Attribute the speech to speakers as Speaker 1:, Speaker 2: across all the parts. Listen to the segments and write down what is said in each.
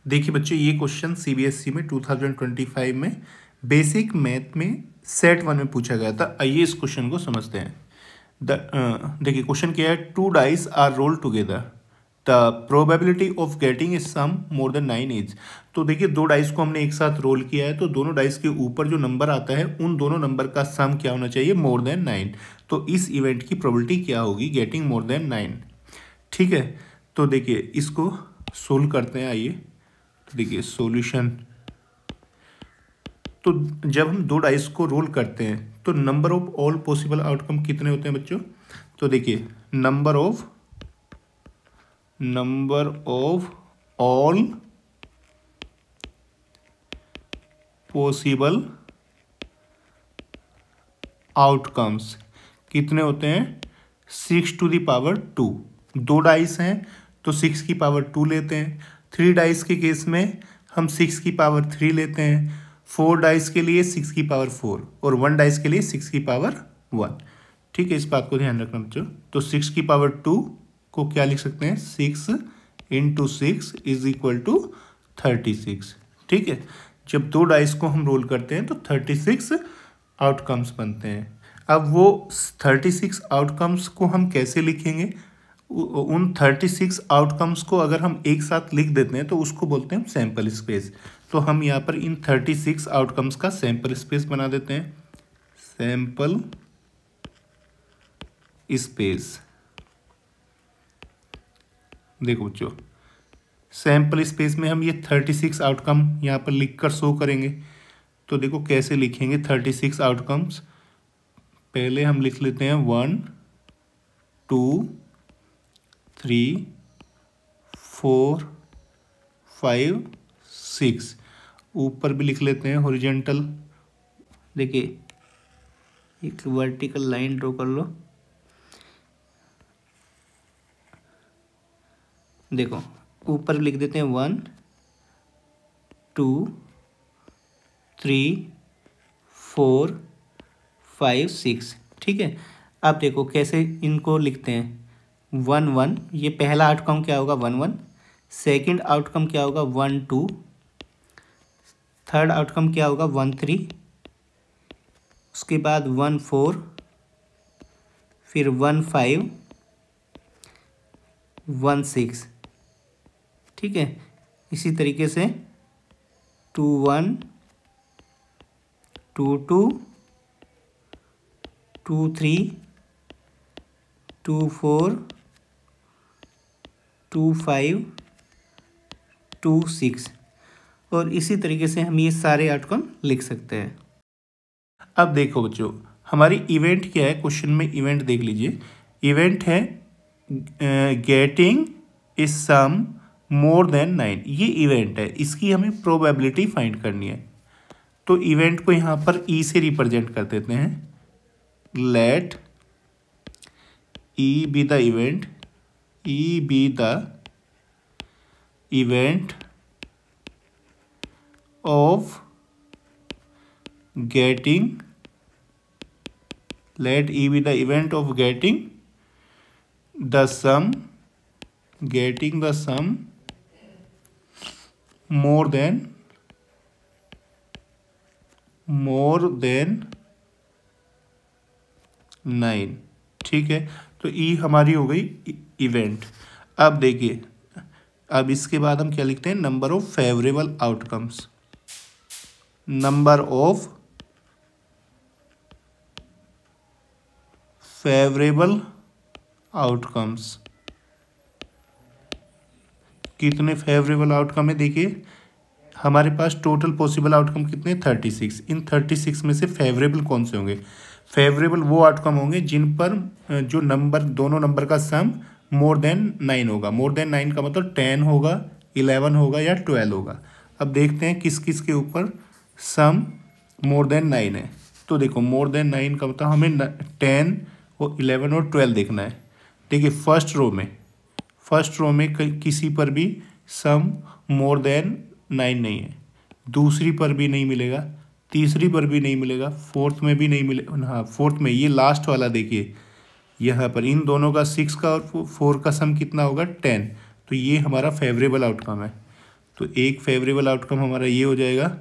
Speaker 1: देखिए बच्चों, ये क्वेश्चन सीबीएसई में 2025 में बेसिक मैथ में सेट 1 में पूछा गया था। आइए इस क्वेश्चन को समझते हैं। देखिए क्वेश्चन क्या है, 2 dice are roll together, the probability of getting a sum more than 9 is. तो देखिए 2 डाइस को हमने एक साथ रोल किया है, तो दोनों डाइस के ऊपर जो नंबर आता है उन दोनों नंबर का सम क्या होना चाहिए, मोर देन 9। तो इस इवेंट की प्रोबेबिलिटी क्या होगी, गेटिंग मोर देन 9। ठीक है, तो देखिए इसको सोल्व करते हैं। आइए देखिए सॉल्यूशन। तो जब हम 2 डाइस को रोल करते हैं तो number of all possible outcome कितने होते हैं बच्चों। तो देखिए number of all possible outcomes कितने होते हैं, 6⁻²। 2 डाइस हैं तो 6⁻² लेते हैं। 3 डाइस के केस में हम 6⁻³ लेते हैं। 4 डाइस के लिए 6⁻4 और 1 डाइस के लिए 6⁻1। ठीक है, इस बात को ध्यान रखना बच्चों। तो 6⁻² को क्या लिख सकते हैं, 6 × 6 = 36। ठीक है, जब 2 डाइस को हम रोल करते हैं तो 36 आउटकम्स बनते हैं। अब वो 36 आउटकम्स को हम कैसे लिखेंगे, उन 36 आउटकम्स को अगर हम एक साथ लिख देते हैं तो उसको बोलते हैं सैंपल स्पेस। तो हम यहाँ पर इन 36 आउटकम्स का सैंपल स्पेस बना देते हैं, सैंपल स्पेस। देखो बच्चों, सैंपल स्पेस में हम ये 36 आउटकम यहाँ पर लिखकर शो करेंगे। तो देखो कैसे लिखेंगे 36 आउटकम्स। पहले हम लिख लेते हैं 1 2 3 4 5 6। ऊपर भी लिख लेते हैं हॉरिजॉन्टल। देखिए एक वर्टिकल लाइन ड्रॉ कर लो। देखो ऊपर लिख देते हैं 1 2 3 4 5 6। ठीक है, अब देखो कैसे इनको लिखते हैं। 1 1, ये पहला आउटकम क्या होगा, 1 1। सेकंड आउटकम क्या होगा, 1 2। थर्ड आउटकम क्या होगा, 1 3। उसके बाद 1 4, फिर 1 5 1 6। ठीक है, इसी तरीके से 2 1 2 2 2 3 2 4 2 5 2 6। और इसी तरीके से हम ये सारे आउटकम लिख सकते हैं। अब देखो बच्चों, हमारी इवेंट क्या है, क्वेश्चन में इवेंट देख लीजिए। इवेंट है getting a sum more than 9। ये इवेंट है, इसकी हमें प्रोबेबिलिटी फाइंड करनी है। तो इवेंट को यहाँ पर ई से रिप्रेजेंट कर देते हैं। Let E be the event, E be the event of getting, let E be the event of getting the sum more than 9। ठीक है, तो E हमारी हो गई इवेंट। अब देखिए, अब इसके बाद हम क्या लिखते हैं, number of favourable outcomes. Number of favourable outcomes, कितने फेवरेबल आउटकम है। देखिए हमारे पास टोटल पॉसिबल आउटकम कितने, 36। इन 36 में से फेवरेबल कौन से होंगे, फेवरेबल वो आउटकम होंगे जिन पर जो नंबर, दोनों नंबर का सम मोर देन 9 होगा। मोर देन 9 का मतलब 10 होगा, 11 होगा या 12 होगा। अब देखते हैं किस किस के ऊपर सम मोर देन 9 है। तो देखो मोर देन 9 का मतलब हमें 10 और 11 और 12 देखना है। देखिए फर्स्ट रो में किसी पर भी सम मोर देन 9 नहीं है, दूसरी पर भी नहीं मिलेगा, तीसरी पर भी नहीं मिलेगा, फोर्थ में भी नहीं मिलेगा। हाँ, फोर्थ में ये लास्ट वाला देखिए, यहाँ पर इन दोनों का 6 का और 4 का सम कितना होगा, 10। तो ये हमारा फेवरेबल आउटकम है। तो एक फेवरेबल आउटकम हमारा ये हो जाएगा।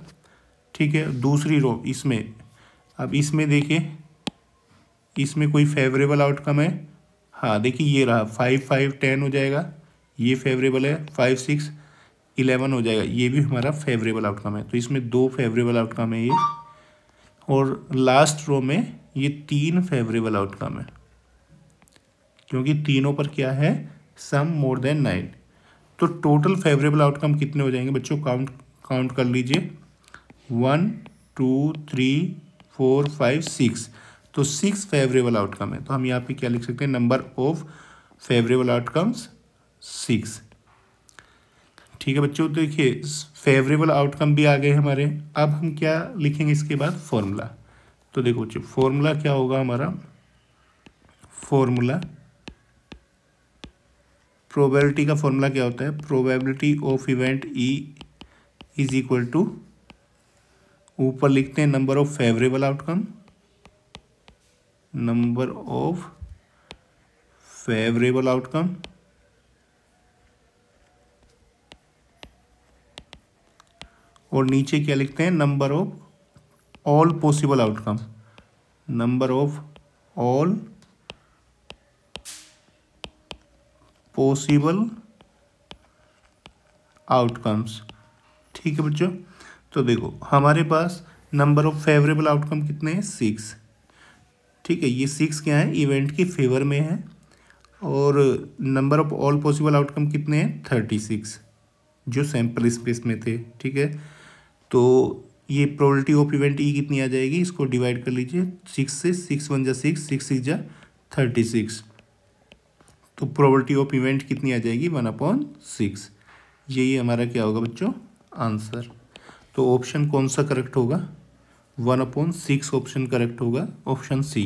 Speaker 1: ठीक है, दूसरी रो इसमें, अब इसमें देखिए इसमें कोई फेवरेबल आउटकम है? हाँ देखिए ये रहा, 5 5 10 हो जाएगा, ये फेवरेबल है। 5 6 11 हो जाएगा, ये भी हमारा फेवरेबल आउटकम है। तो इसमें 2 फेवरेबल आउटकम है ये, और लास्ट रो में ये 3 फेवरेबल आउटकम है, क्योंकि तीनों पर क्या है, सम मोर देन 9। तो टोटल फेवरेबल आउटकम कितने हो जाएंगे बच्चों? काउंट कर लीजिए, 1 2 3 4 5 6। तो 6 फेवरेबल आउटकम है। तो हम यहाँ पे क्या लिख सकते हैं, नंबर ऑफ फेवरेबल आउटकम्स 6। ठीक है बच्चों, तो देखिए फेवरेबल आउटकम भी आ गए हमारे। अब हम क्या लिखेंगे इसके बाद, फॉर्मूला। तो देखो बच्चों फॉर्मूला क्या होगा हमारा, फॉर्मूला प्रोबेबिलिटी का फॉर्मूला क्या होता है, probability of event E is equal to, ऊपर लिखते हैं number of favourable outcome, number of favourable outcome और नीचे क्या लिखते हैं, number of all possible outcome, number of all possible outcomes. ठीक है बच्चों, तो देखो हमारे पास नंबर ऑफ फेवरेबल आउटकम कितने हैं, 6। ठीक है, ये 6 क्या है, इवेंट की फेवर में है। और number of all possible outcome कितने हैं, 36, जो सैम्पल स्पेस में थे। ठीक है, तो ये प्रोबेबिलिटी ऑफ इवेंट ई कितनी आ जाएगी, इसको डिवाइड कर लीजिए 6 से, 6 1 जा 6, 6 6 जा 36। तो प्रोबेबिलिटी ऑफ इवेंट कितनी आ जाएगी, 1/6। यही हमारा क्या होगा बच्चों, आंसर। तो ऑप्शन कौन सा करेक्ट होगा, 1/6 ऑप्शन करेक्ट होगा, ऑप्शन सी।